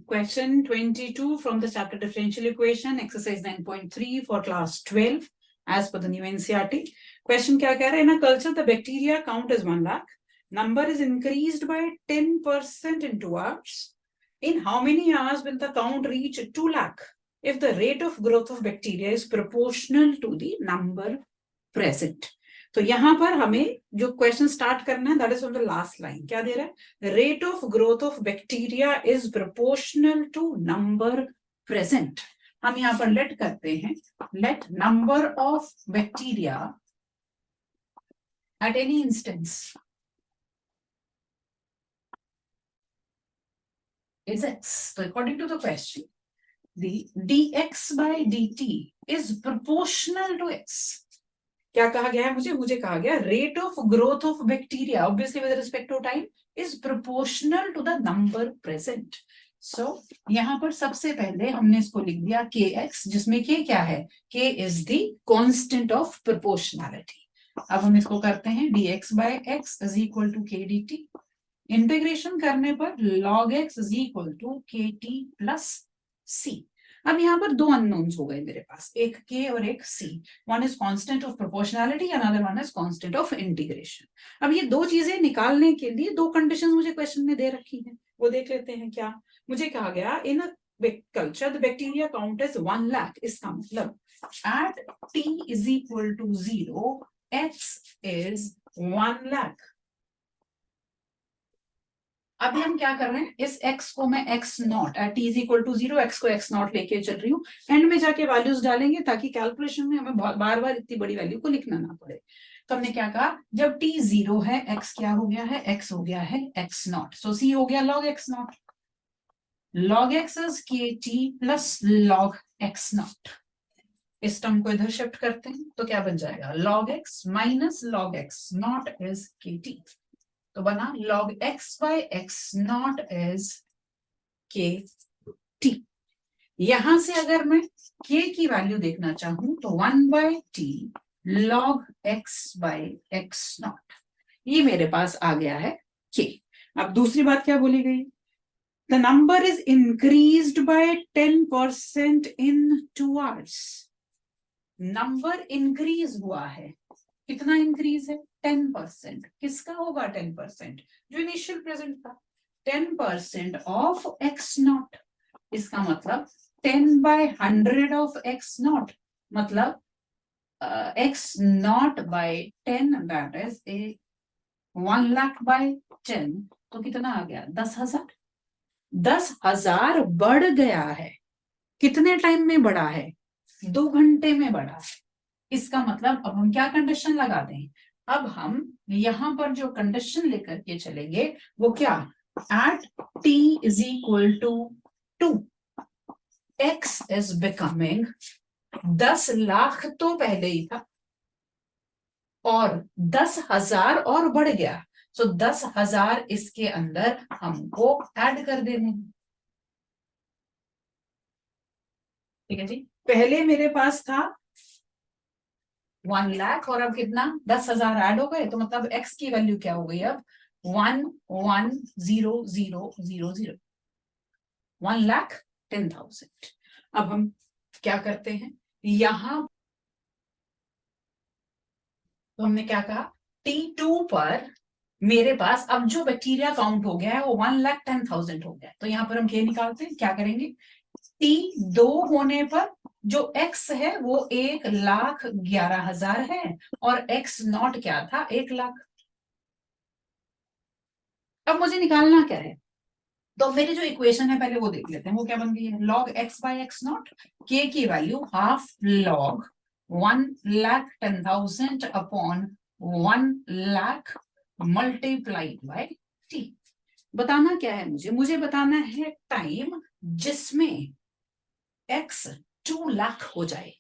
Question 22 from the chapter differential equation, exercise 9.3 for class 12 as per the new NCERT. Question क्या कह रहा है? In a culture, the bacteria count is 1 lakh. Number is increased by 10% in 2 hours. In how many hours will the count reach 2 lakh? If the rate of growth of bacteria is proportional to the number present. तो यहां पर हमें जो question start करना है that is from the last line. क्या दे रहा है? Rate of growth of bacteria is proportional to number present. हम यहां पर लेट करते हैं, let number of bacteria at any instance is x. So according to the question, the dx by dt is proportional to x. क्या कहा गया है? मुझे कहा गया rate of growth of bacteria obviously with respect to time is proportional to the number present. So यहां पर सबसे पहले हमने इसको लिख दिया kx, जिसमें k क्या है? k is the constant of proportionality. अब हम इसको करते हैं dx by x is equal to k dt. Integration करने पर log x is equal to kt plus c. अब यहाँ पर दो अननोन्स हो गए मेरे पास, एक k और एक c. One is constant of proportionality, another one is constant of integration. अब ये दो चीजें निकालने के लिए दो कंडीशंस मुझे क्वेश्चन में दे रखी हैं, वो देख लेते हैं. क्या मुझे कहा गया? In culture the bacteria count is 1 lakh. इसका मतलब at t is equal to 0 x is 1 lakh. अभी हम क्या कर रहे हैं? इस x को मैं x naught at t is equal to 0, x को x नॉट लेके चल रही हूँ. एंड में जाके वैल्यूज डालेंगे ताकि कैलकुलेशन में हमें बार बार इतनी बड़ी वैल्यू को लिखना ना पड़े. तो हमने क्या कहा? जब t 0 है, x क्या हो गया है? x हो गया है x नॉट. सो c हो गया log x not. log x is kt plus log x not. इस टर्म को इधर शिफ्ट करते हैं तो क्या बन जाएगा? log x minus log x not is kt. तो बना log x by x not is kt. यहां से अगर मैं k की वैल्यू देखना चाहूं तो 1 by t log x by x not. ये मेरे पास आ गया है k. अब दूसरी बात क्या बोली गई? The number is increased by 10% in 2 hours. Number increase हुआ है. कितना इंक्रीज है? 10%. किसका होगा 10%? जो इनिशियल प्रेजेंट था. 10% ऑफ x नॉट. इसका मतलब 10 by 100 ऑफ x नॉट, मतलब x not by 10, that is 1 lakh by 10. तो कितना आ गया? 10,000. 10,000 बढ़ गया है. कितने टाइम में बढ़ा है? 2 घंटे में बढ़ा है. इसका मतलब अब हम क्या कंडीशन लगा दें? अब हम यहां पर जो कंडीशन लेकर के चलेंगे वो क्या? At t is equal to 2 x is becoming 10 lakh तो पहले ही था और 10,000 और बढ़ गया. सो 10,000 इसके अंदर हमको ऐड कर देने. ठीक है जी. पहले मेरे पास था 1 लाख और अब कितना? 10,000 ऐड हो गए. तो मतलब x की वैल्यू क्या हो गई अब? 1,10,000. 1,10,000. अब हम क्या करते हैं यहां? तो हमने क्या कहा? T2 पर मेरे पास अब जो बैक्टीरिया काउंट हो गया है वो 1,10,000 हो गया. तो यहां पर हम क्या निकालते हैं? क्या करेंगे? T2 होने पर जो x है वो 1,11,000 है और x नॉट क्या था? 1 लाख. अब मुझे निकालना क्या है? तो मेरी जो इक्वेशन है पहले वो देख लेते हैं. वो क्या बन गई है? log x by x not. k की value half log 1,10,000 upon 1 lakh multiplied by t. बताना क्या है मुझे बताना है टाइम जिसमें x 2 लाख हो जाए.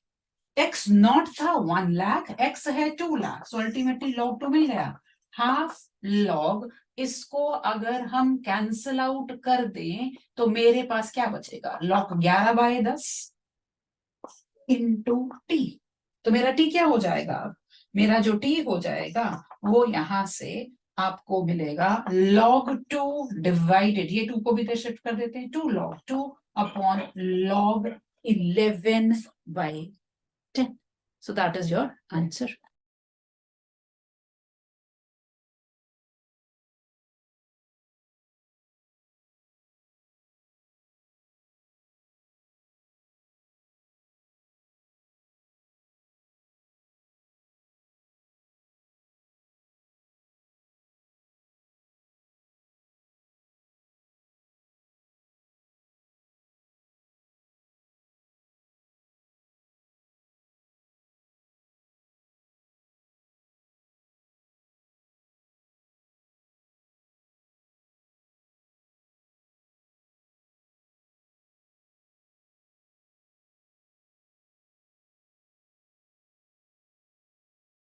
x नॉट था 1 लाख, x है 2 लाख. सो अल्टीमेटली log 2 मिल गया. हाफ log इसको अगर हम कैंसल आउट कर दें तो मेरे पास क्या बचेगा? log 11 by 10 into t. तो मेरा t क्या हो जाएगा? मेरा जो t हो जाएगा वो यहां से आपको मिलेगा log 2 डिवाइडेड, ये 2 को भी इधर शिफ्ट कर देते हैं, 2 log 2 upon log 11 by 10. So that is your answer.